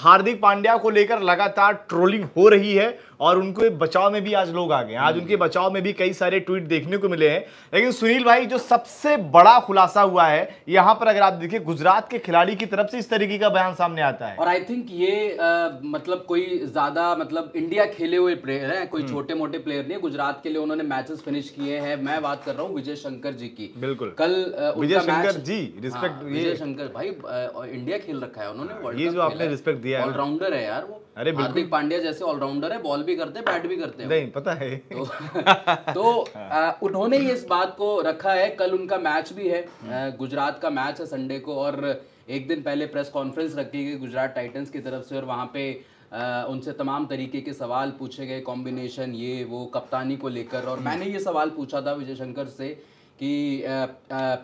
हार्दिक पांड्या को लेकर लगातार ट्रोलिंग हो रही है और उनके बचाव में भी आज लोग आ गए। आज उनके बचाव में भी कई सारे ट्वीट देखने को मिले हैं। लेकिन सुनील भाई, जो सबसे बड़ा खुलासा हुआ है यहां पर, अगर आप देखिए, गुजरात के खिलाड़ी की तरफ से इस तरीके का बयान सामने आता है। और आई थिंक ये मतलब कोई ज्यादा मतलब इंडिया खेले हुए प्लेयर हैं, कोई छोटे मोटे प्लेयर नहीं। गुजरात के लिए उन्होंने मैचेस फिनिश किए हैं। मैं बात कर रहा हूँ विजय शंकर जी की। बिल्कुल, कल विजय शंकर जी, रिस्पेक्ट। विजय शंकर भाई इंडिया खेल रखा है उन्होंने, वर्ल्ड ये कप जो आपने रिस्पेक्ट दिया है, ऑलराउंडर है यार वो। अरे हार्दिक पांड्या जैसे ऑलराउंडर है, बॉल भी करते हैं, बैट भी करते हैं। नहीं पता है तो उन्होंने ये इस बात को रखा है। कल उनका मैच भी है, गुजरात का मैच है संडे को, और एक दिन पहले प्रेस कॉन्फ्रेंस रखी गई गुजरात टाइटंस की तरफ से, और वहां पे उनसे तमाम तरीके के सवाल पूछे गए, कॉम्बिनेशन ये वो कप्तानी को लेकर। और मैंने ये सवाल पूछा था विजय शंकर से कि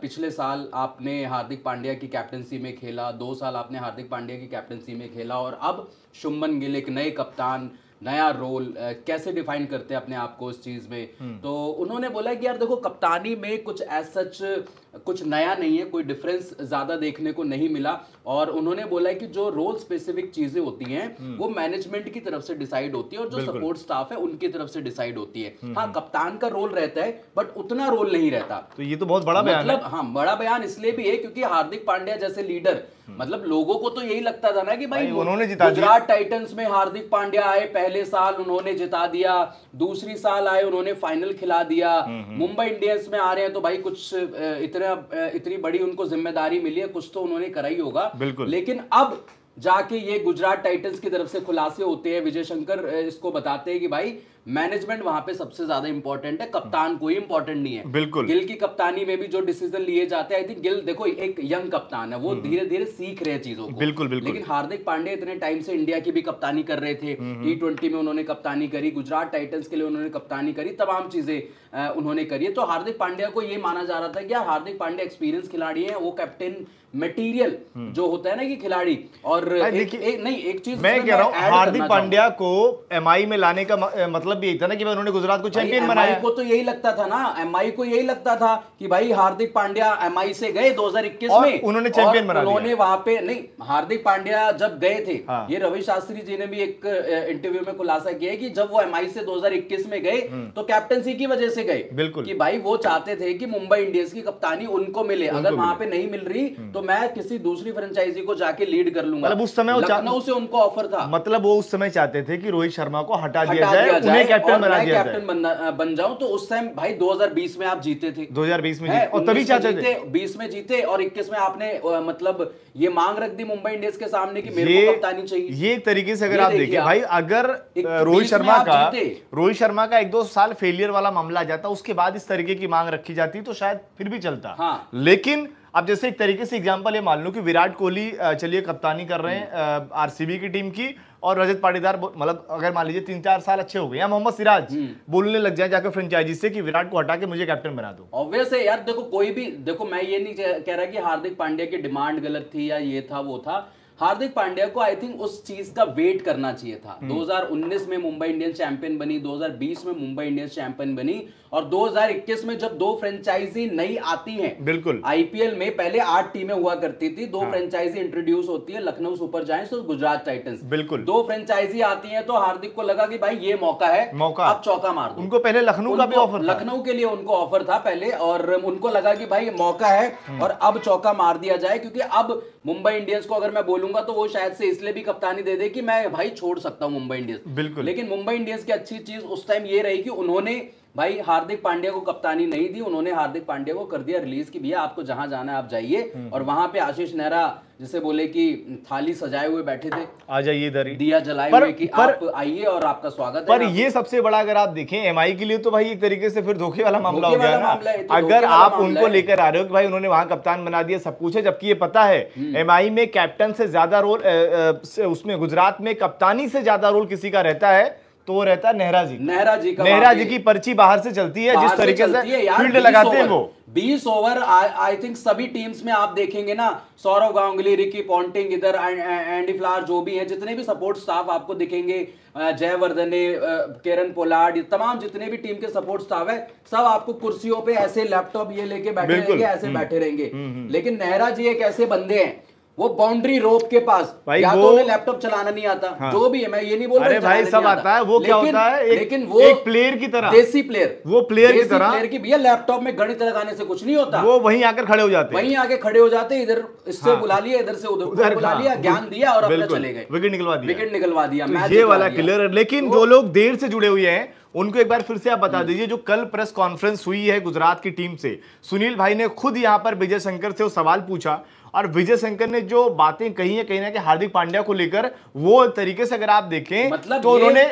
पिछले साल आपने हार्दिक पांड्या की कैप्टनसी में खेला, 2 साल आपने हार्दिक पांड्या की कैप्टनसी में खेला, और अब शुभमन गिल एक नए कप्तान, नया रोल, कैसे डिफाइन करते हैं अपने आप को इस चीज में। तो उन्होंने बोला कि यार देखो, कप्तानी में कुछ एज सच कुछ नया नहीं है, कोई डिफरेंस ज्यादा देखने को नहीं मिला। और उन्होंने बोला कि जो रोल स्पेसिफिक चीजें होती हैं वो मैनेजमेंट की तरफ से डिसाइड होती है, और जो सपोर्ट स्टाफ है उनकी तरफ से डिसाइड होती है। हाँ, कप्तान का रोल रहता है बट उतना रोल नहीं रहता। तो ये तो बहुत बड़ा बयान है। हाँ, बड़ा बयान इसलिए भी है क्योंकि हार्दिक पांड्या जैसे लीडर, मतलब लोगों को तो यही लगता था ना कि भाई उन्होंने जिता दिया। गुजरात टाइटंस में हार्दिक पांड्या आए, पहले साल उन्होंने जिता दिया, दूसरी साल आए उन्होंने फाइनल खिला दिया, मुंबई इंडियंस में आ रहे हैं तो भाई कुछ इतनी बड़ी उनको जिम्मेदारी मिली है, कुछ तो उन्होंने करा ही होगा। लेकिन अब जाके ये गुजरात टाइटंस की तरफ से खुलासे होते हैं, विजय शंकर इसको बताते हैं कि भाई मैनेजमेंट वहां पे सबसे ज्यादा इंपॉर्टेंट है, कप्तान कोई इंपॉर्टेंट नहीं है। बिल्कुल, गिल की कप्तानी में भी जो डिसीजन लिए जाते हैं, आई थिंक गिल देखो एक यंग कप्तान है, वो धीरे धीरे सीख रहे हैं चीजों को। बिल्कुल। लेकिन हार्दिक पांड्या इतने टाइम से इंडिया की भी कप्तानी कर रहे थे, T20 में उन्होंने कप्तानी करी, गुजरात टाइटंस के लिए उन्होंने कप्तानी करी, तमाम चीजें उन्होंने करी है। तो हार्दिक पांड्या को ये माना जा रहा था कि हार्दिक पांड्या एक्सपीरियंस खिलाड़ी है, वो कैप्टन मटेरियल जो होता है ना कि खिलाड़ी। और एक चीज मैं कह रहा हूं, हार्दिक पांड्या को एमआई में लाने का मतलब भी यही था ना कि भाई उन्होंने गुजरात को चैंपियन बनाया। एमआई को तो यही लगता था ना, एमआई को यही लगता था कि भाई हार्दिक पांड्या एमआई से गए 2021 में, उन्होंने चैंपियन बना दिया। उन्होंने वहां पे नहीं, हार्दिक पांड्या जब गए थे, ये रवि शास्त्री जी ने भी एक इंटरव्यू में खुलासा किया कि जब वो एमआई से 2021 में गए तो कैप्टनसी की वजह से गए। बिल्कुल, कि भाई वो चाहते थे कि मुंबई इंडियंस की कप्तानी उनको मिले, अगर वहां पे नहीं मिल रही तो मैं किसी दूसरी फ्रेंचाइजी को जाके लीड कर लूंगा। मतलब उस समय लखनऊ से उनको ऑफर था, मतलब वो उस समय चाहते थे कि रोहित शर्मा को हटा दिया जाए, उन्हें कैप्टन बना दिया जाए, कैप्टन बन जाऊं। तो उस टाइम भाई 2020 में आप जीते थे, 2020 में और तभी चाहते थे, 20 में जीते, और 21 में आपने मतलब ये मांग रख दी मुंबई इंडियंस के सामने कि मेरे को कप्तानी चाहिए। ये एक तरीके से अगर आप देखिए भाई, अगर रोहित शर्मा का 1-2 साल फेलियर वाला मामला आ जाता, उसके बाद इस तरीके की मांग रखी जाती तो शायद फिर भी चलता। लेकिन अब जैसे एक तरीके से एग्जांपल ये मान लो कि विराट कोहली चलिए कप्तानी कर रहे हैं आरसीबी की टीम की, और रजत पाटीदार मतलब अगर मान लीजिए 3-4 साल अच्छे हो गए, या मोहम्मद सिराज बोलने लग जाए जाकर फ्रेंचाइजी से कि विराट को हटा के मुझे कैप्टन बना दो। ऑब्वियस है यार, देखो कोई भी, देखो मैं ये नहीं कह रहा कि हार्दिक पांड्या की डिमांड गलत थी या ये था वो था। हार्दिक पांड्या को आई थिंक उस चीज का वेट करना चाहिए था। 2019 में मुंबई इंडियंस चैंपियन बनी, 2020 में मुंबई इंडियंस चैंपियन बनी, और 2021 में जब 2 फ्रेंचाइजी नई आती हैं, बिल्कुल आईपीएल में पहले 8 टीमें हुआ करती थी, 2 फ्रेंचाइजी इंट्रोड्यूस होती है, लखनऊ सुपर जायंट्स और गुजरात टाइटंस, बिल्कुल 2 फ्रेंचाइजी आती हैं। तो हार्दिक को लगा कि भाई ये मौका है, अब चौका मार दो। उनको पहले लखनऊ का भी ऑफर था, लखनऊ के लिए उनको ऑफर था पहले, और उनको लगा कि भाई मौका है और अब चौका मार दिया जाए, क्योंकि अब मुंबई इंडियंस को अगर मैं बोलूंगा तो वो शायद से इसलिए भी कप्तानी दे दे कि मैं भाई छोड़ सकता हूं मुंबई इंडियंस। बिल्कुल, लेकिन मुंबई इंडियंस की अच्छी चीज उस टाइम ये रही कि उन्होंने भाई हार्दिक पांड्या को कप्तानी नहीं दी, उन्होंने हार्दिक पांड्या को कर दिया रिलीज कि भैया आपको जहां जाना है आप जाइए। और वहां पे आशीष नेहरा जैसे बोले कि थाली सजाए हुए बैठे थे, आ जाइए इधर, दिया जलाए हुए कि आप आइए और आपका स्वागत है। पर ये सबसे बड़ा अगर आप देखें एमआई के लिए तो भाई एक तरीके से फिर धोखे वाला मामला हो गया ना। अगर आप उनको लेकर आ रहे हो कि भाई उन्होंने वहां कप्तान बना दिया, सब कुछ है, जबकि ये पता है एमआई में कैप्टन से ज्यादा रोल, उसमें गुजरात में कप्तानी से ज्यादा रोल किसी का रहता है तो वो रहता है नेहरा जी की पर्ची बाहर से चलती है, जिस तरीके से फील्ड लगाते हैं वो 20 ओवर। आई थिंक सभी टीम्स में आप देखेंगे ना, सौरव गांगुली, रिकी पॉन्टिंग, इधर एंडी फ्लावर, जो भी है, जितने भी सपोर्ट स्टाफ आपको दिखेंगे, जयवर्धने, केरन पोलार्ड, तमाम जितने भी टीम के सपोर्ट स्टाफ है, सब आपको कुर्सियों पे ऐसे लैपटॉप ये लेके बैठे रहेंगे, ऐसे बैठे रहेंगे। लेकिन नेहरा जी एक ऐसे बंदे हैं वो बाउंड्री रोप के पास, या तो उन्हें लैपटॉप चलाना नहीं आता, हाँ। जो भी है, मैं ये नहीं बोल रहा, अरे भाई सब आता है, वो क्या होता है, लेकिन वो एक प्लेयर की तरह, देसी प्लेयर, वो प्लेयर की तरह, प्लेयर की भैया लैपटॉप में गणित लगाने से कुछ नहीं होता, वो वहीं आकर खड़े हो जाते, वहीं आके खड़े हो जाते, इधर इससे बुला लिया, इधर से उधर बुला लिया, ज्ञान दिया और अपना चले गए, विकेट निकलवा दिया, ये वाला क्लियर। लेकिन जो लोग देर से जुड़े हुए हैं उनको एक बार फिर से आप बता दीजिए, जो कल प्रेस कॉन्फ्रेंस हुई है गुजरात की टीम से, सुनील भाई ने खुद यहां पर विजय शंकर से वो सवाल पूछा, और विजय शंकर ने जो बातें कही है कहीं ना कहीं हार्दिक पांड्या को लेकर, वो तरीके से अगर आप देखें मतलब तो उन्होंने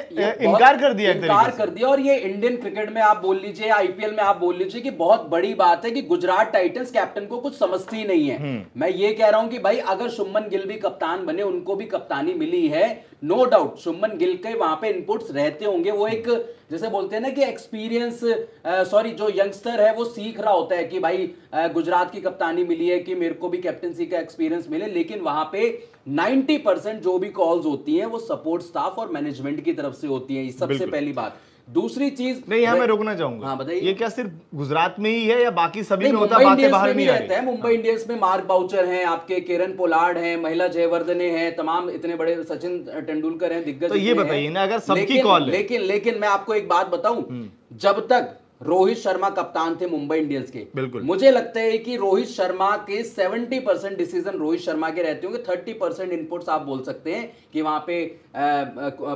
इनकार कर दिया, और ये इंडियन क्रिकेट में आप बोल लीजिए, आईपीएल में आप बोल लीजिए कि बहुत बड़ी बात है कि गुजरात टाइटंस कैप्टन को कुछ समझती ही नहीं है। मैं ये कह रहा हूं कि भाई अगर शुभमन गिल भी कप्तान बने, उनको भी कप्तानी मिली है, नो डाउट शुभमन गिल के वहां पे इनपुट्स रहते होंगे, वो एक जैसे बोलते हैं ना कि एक्सपीरियंस, सॉरी जो यंगस्टर है वो सीख रहा होता है कि भाई गुजरात की कप्तानी मिली है कि मेरे को भी कैप्टनसी का एक्सपीरियंस मिले, लेकिन वहां पे 90% जो भी कॉल्स होती हैं वो सपोर्ट स्टाफ और मैनेजमेंट की तरफ से होती हैं, सबसे पहली बात। दूसरी चीज नहीं, यहाँ मैं रोकना चाहूंगा, हाँ बताइए, ये क्या सिर्फ गुजरात में ही है या बाकी सभी में होता है? बातें बाहर नहीं रहता है। मुंबई इंडियंस में मार्क बाउचर हैं, आपके केरन पोलार्ड हैं, महिला जयवर्धने हैं, तमाम इतने बड़े, सचिन तेंदुलकर हैं, दिग्गज। तो ये बताइए ना, अगर सबकी कॉल है, लेकिन मैं आपको एक बात बताऊं, जब तक रोहित शर्मा कप्तान थे मुंबई इंडियंस के, बिल्कुल मुझे लगता है कि रोहित शर्मा के 70% डिसीजन रोहित शर्मा के रहते होंगे, 30% इनपुट्स आप बोल सकते हैं कि वहां पे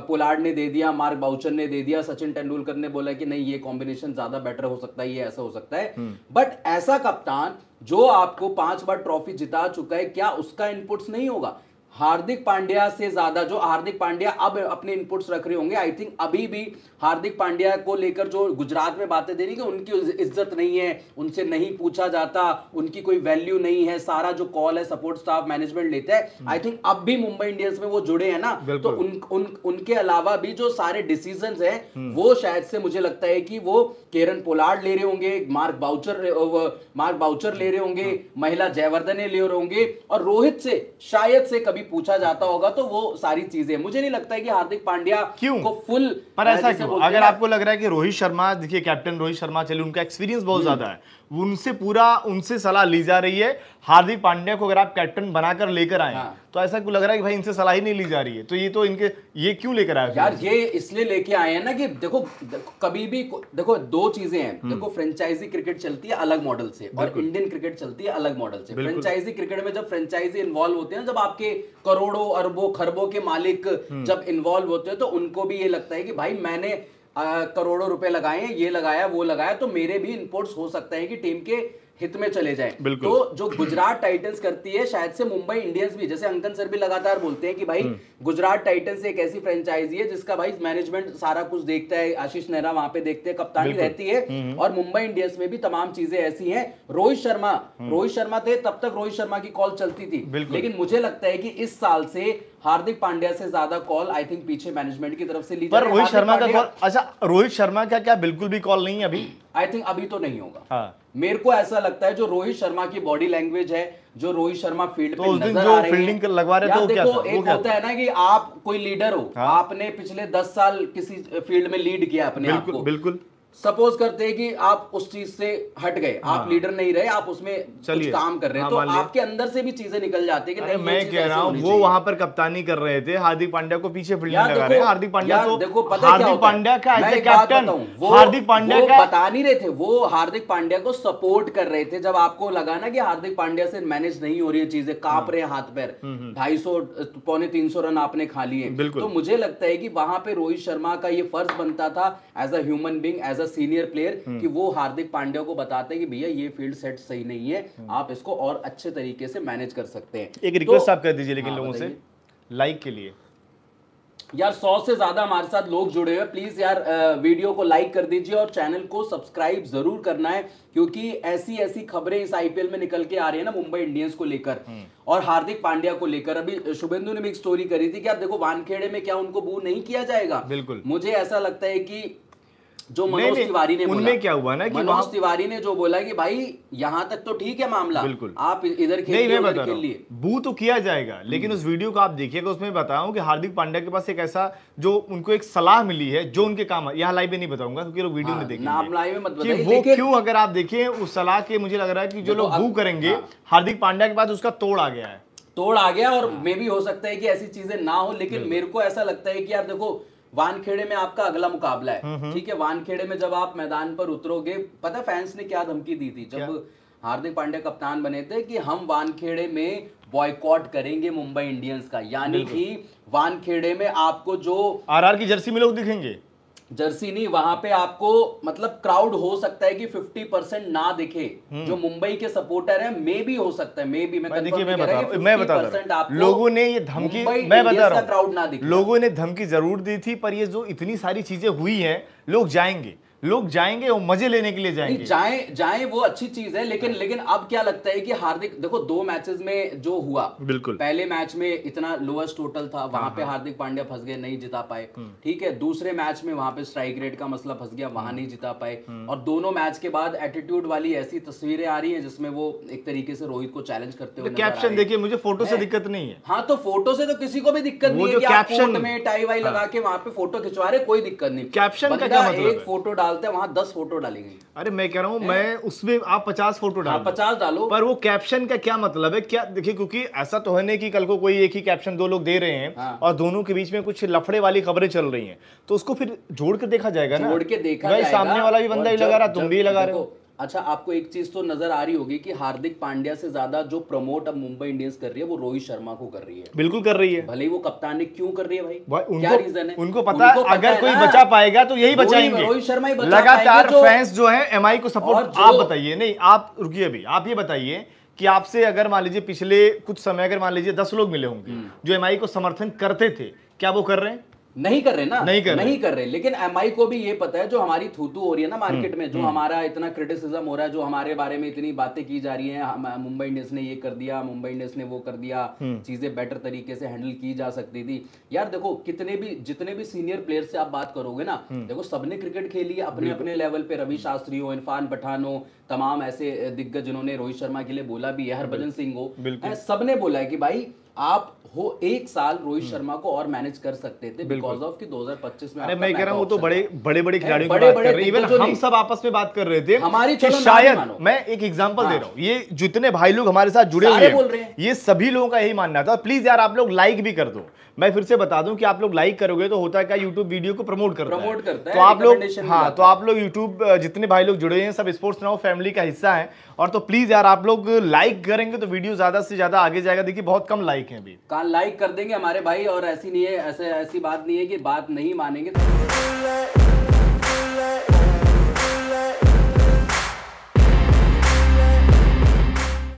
पोलार्ड ने दे दिया, मार्क बाउचर ने दे दिया, सचिन तेंदुलकर ने बोला कि नहीं ये कॉम्बिनेशन ज्यादा बेटर हो सकता है, ये ऐसा हो सकता है। बट ऐसा कप्तान जो आपको 5 बार ट्रॉफी जिता चुका है, क्या उसका इनपुट्स नहीं होगा? हार्दिक पांड्या से ज्यादा जो हार्दिक पांड्या अब अपने इनपुट्स रख रहे होंगे, आई थिंक अभी भी हार्दिक पांड्या को लेकर जो गुजरात में बातें दे रही कि उनकी इज्जत नहीं है, उनसे नहीं पूछा जाता, उनकी कोई वैल्यू नहीं है, सारा जो कॉल है सपोर्ट स्टाफ मैनेजमेंट लेता है, आई थिंक अब भी मुंबई इंडियंस में वो जुड़े हैं ना, तो उनके अलावा भी जो सारे डिसीजंस हैं वो शायद से मुझे लगता है कि वो केरन पोलार्ड ले रहे होंगे, मार्क बाउचर ले रहे होंगे, महिला जयवर्धने ले रहे होंगे, और रोहित से शायद से कभी पूछा जाता होगा, तो वो सारी चीजें मुझे नहीं लगता है कि हार्दिक पांड्या को फुल, पर ऐसा क्यों? अगर आपको लग रहा है कि रोहित शर्मा, देखिए कैप्टन रोहित शर्मा चले, उनका एक्सपीरियंस बहुत ज्यादा है, उनसे सलाह ली जा रही है, हार्दिक पांड्या को अगर आप कैप्टन बनाकर लेकर आए, तो ऐसा क्यों लग रहा है कि भाई इनसे सलाह ही नहीं ली जा रही है? तो ये क्यों लेकर आए यार? ये इसलिए लेके आए हैं ना कि देखो कभी भी देखो, दो चीजें हैं, देखो फ्रेंचाइजी क्रिकेट चलती है अलग मॉडल से, और इंडियन क्रिकेट चलती है अलग मॉडल से। फ्रेंचाइजी क्रिकेट में जब फ्रेंचाइजी इन्वॉल्व होते हैं, जब आपके करोड़ों अरबों खरबों के मालिक जब इन्वॉल्व होते हैं, तो उनको भी ये लगता है कि भाई मैंने करोड़ों रुपए लगाए हैं, ये लगाया वो लगाया, तो मेरे भी इनपुट्स हो सकते हैं कि टीम के हित में चले जाएं। तो जो गुजरात टाइटंस करती है, शायद से मुंबई इंडियंस भी, जैसे अंकन सर भी लगातार बोलते हैं कि भाई गुजरात टाइटंस एक ऐसी फ्रेंचाइजी है जिसका भाई मैनेजमेंट सारा कुछ देखता है, आशीष नेहरा वहां पे देखते हैं, कप्तानी रहती है, और मुंबई इंडियंस में भी तमाम चीजें ऐसी हैं। रोहित शर्मा थे, तब तक रोहित शर्मा की कॉल चलती थी, लेकिन मुझे लगता है कि इस साल से हार्दिक पांड्या से ज्यादा कॉल आई थिंक पीछे मैनेजमेंट की तरफ से ली जाए। रोहित शर्मा का कॉल, अच्छा रोहित शर्मा का क्या बिल्कुल भी कॉल नहीं है अभी? आई थिंक अभी तो नहीं होगा। मेरे को ऐसा लगता है जो रोहित शर्मा की बॉडी लैंग्वेज है, जो रोहित शर्मा फील्ड पे नजर आ रहे हैं, फील्डिंग लगवा रहे थे, देखो एक होता है ना कि आप कोई लीडर हो, आपने पिछले 10 साल किसी फील्ड में लीड किया अपने आप को, बिल्कुल सपोज करते हैं कि आप उस चीज से हट गए, आप लीडर नहीं रहे, आप उसमें कुछ काम कर रहे हैं, तो आपके अंदर से भी चीजें निकल जाती है कि नहीं, मैं कह रहा हूं वो वहां पर कप्तानी कर रहे थे, हार्दिक पांड्या को पीछे फील्डिंग लगा रहे हैं। हार्दिक पांड्या तो देखो हार्दिक पांड्या का as a captain, Hardik Pandya का बता नहीं रहे थे, वो हार्दिक पांड्या को सपोर्ट कर रहे थे। जब आपको लगा ना कि हार्दिक पांड्या से मैनेज नहीं हो रही है चीजें, कांप रहे हैं हाथ पैर, 250 पौने 300 रन आपने खा लिए, तो मुझे लगता है कि वहां पे रोहित शर्मा का ये फर्ज बनता था as a human being, as a senior player, कि वो हार्दिक पांड्या को बताते हैं कि भैया ये फील्ड सेट सही नहीं है, आप इसको और अच्छे तरीके से मैनेज कर सकते हैं। एक रिक्वेस्ट आप कर दीजिए लेकिन लोगों से लाइक के लिए, यार 100 से ज्यादा हमारे साथ लोग जुड़े हुए, प्लीज यार वीडियो को लाइक कर दीजिए और चैनल को सब्सक्राइब जरूर करना है, क्योंकि ऐसी खबरें इस आईपीएल में निकल के आ रही है ना मुंबई इंडियंस को लेकर और हार्दिक पांड्या को लेकर। अभी शुभेंदु ने भी एक स्टोरी करी थी कि आप देखो वानखेड़े में क्या उनको बू नहीं किया जाएगा। बिल्कुल, मुझे ऐसा लगता है कि जो मनोज तिवारी ने बोला, क्या हुआ ना कि मनोज तिवारी ने जो बोला कि भाई यहां तक तो ठीक है मामला, आप इधर खेलिए उधर खेलिए, बू तो किया जाएगा, लेकिन उस वीडियो को आप देखिएगा, उसमें बताऊं कि हार्दिक पांड्या के पास एक ऐसा जो उनको एक सलाह मिली है जो उनके काम, यहाँ लाइव में नहीं बताऊंगा क्योंकि लोग वीडियो में देखेंगे वो क्यों। अगर आप देखिए उस सलाह के, मुझे लग रहा है कि जो लोग बू करेंगे हार्दिक पांड्या के बाद उसका तोड़ आ गया है, तोड़ आ गया और मे भी हो सकता है कि ऐसी चीजें ना हो, लेकिन मेरे को ऐसा लगता है कि यार देखो वानखेड़े में आपका अगला मुकाबला है, ठीक है, वानखेड़े में जब आप मैदान पर उतरोगे, पता फैंस ने क्या धमकी दी थी जब हार्दिक पांड्या कप्तान बने थे कि हम वानखेड़े में बॉयकॉट करेंगे मुंबई इंडियंस का, यानी कि वानखेड़े में आपको जो आरआर की जर्सी में लोग दिखेंगे, जर्सी नहीं, वहां पे आपको मतलब क्राउड हो सकता है कि 50% ना दिखे, जो मुंबई के सपोर्टर है, मे भी हो सकता है, मे भी मैं बता रहा हूं लोगों ने ये धमकी, मैं बता रहा हूं क्राउड ना दिखे, लोगों ने धमकी जरूर दी थी, पर ये जो इतनी सारी चीजें हुई हैं, लोग जाएंगे और मजे लेने के लिए जाएंगे। जाएं वो अच्छी चीज है, लेकिन अब क्या लगता है कि हार्दिक देखो 2 मैचेस में जो हुआ, बिल्कुल पहले मैच में इतना लोएस्ट टोटल था, वहां पे हार्दिक पांड्या फंस गए, नहीं जिता पाए, ठीक है, दूसरे मैच में वहां पे स्ट्राइक रेट का मसला फंस गया, वहां नहीं जिता पाए, और दोनों मैच के बाद एटीट्यूड वाली ऐसी तस्वीरें आ रही है जिसमें वो एक तरीके से रोहित को चैलेंज करते हुए कैप्शन देखिए, मुझे फोटो से दिक्कत नहीं है। हाँ, तो फोटो से तो किसी को भी दिक्कत नहीं है कि आप कोर्ट में टाई वाई लगा के वहां पे फोटो खिंचवा रहे, कोई दिक्कत नहीं। कैप्शन का क्या मतलब है? एक फोटो डालते हैं, वहां 10 फोटो डाली गई। अरे मैं कह रहा हूं, मैं उसमें आप 50 फोटो डालो, 50 डालो, पर वो कैप्शन का क्या मतलब है? क्या देखिए, क्योंकि ऐसा तो है नहीं कि कल को कोई एक ही कैप्शन 2 लोग दे रहे हैं और दोनों के बीच में कुछ लफड़े वाली खबरें चल रही हैं, तो उसको फिर जोड़ के देखा जाएगा ना, जोड़ के देखा जाएगा। सामने वाला भी बंदा ही लगा रहा, तुम भी लगा रहे हो। अच्छा, आपको एक चीज तो नजर आ रही होगी कि हार्दिक पांड्या से ज्यादा जो प्रमोट अब मुंबई इंडियंस कर रही है वो रोहित शर्मा को कर रही है। बिल्कुल कर रही है, भले ही वो कप्तान ने क्यों कर रही है भाई, क्या रीजन है? उनको पता है अगर कोई बचा पाएगा तो यही बचाएंगे, रोहित शर्मा ही लगातार फैंस जो है एमआई को सपोर्ट। आप बताइए, नहीं आप रुकिए अभी, आप ये बताइए कि आपसे अगर मान लीजिए पिछले कुछ समय अगर मान लीजिए 10 लोग मिले होंगे जो एमआई को समर्थन करते थे, क्या वो कर रहे हैं? नहीं कर रहे ना, नहीं कर रहे। लेकिन एमआई को भी ये पता है, जो हमारी थूथू हो रही है ना मार्केट में, जो हमारा इतना क्रिटिसिज्म हो रहा है, जो हमारे बारे में इतनी बातें की जा रही हैं, मुंबई इंडियंस ने ये कर दिया, मुंबई इंडियंस ने वो कर दिया, चीजें बेटर तरीके से हैंडल की जा सकती थी। यार देखो, जितने भी सीनियर प्लेयर से आप बात करोगे ना, देखो सबने क्रिकेट खेली है अपने अपने लेवल पे, रवि शास्त्री हो, इरफान पठान हो, तमाम ऐसे दिग्गज जिन्होंने रोहित शर्मा के लिए बोला भी है, हरभजन सिंह हो, सबने बोला है कि भाई आप हो 1 साल रोहित शर्मा को और मैनेज कर सकते थे बिकॉज ऑफ कि 2025 में। अरे मैं कह रहा हूं, वो तो बड़े खिलाड़ियों की बात कर रहे हैं, इवन हम सब आपस में बात कर रहे थे हमारी, शायद मैं एक एग्जांपल दे रहा हूं, ये जितने भाई लोग हमारे साथ जुड़े हुए हैं, ये सभी लोगों का यही मानना था। प्लीज यार आप लोग लाइक भी कर दो, मैं फिर से बता दूं कि आप लोग लाइक करोगे तो होता है क्या, यूट्यूब वीडियो को प्रमोट करता है, तो आप लोग, हाँ, तो आप लोग यूट्यूब जितने भाई लोग जुड़े हैं सब स्पोर्ट्स नाउ फैमिली का हिस्सा है, और तो प्लीज यार आप लोग लाइक करेंगे तो वीडियो ज्यादा से ज्यादा आगे जाएगा। देखिए बहुत कम लाइक हैं अभी, लाइक कर देंगे हमारे भाई, और ऐसी नहीं है, ऐसी बात नहीं है कि बात नहीं मानेंगे।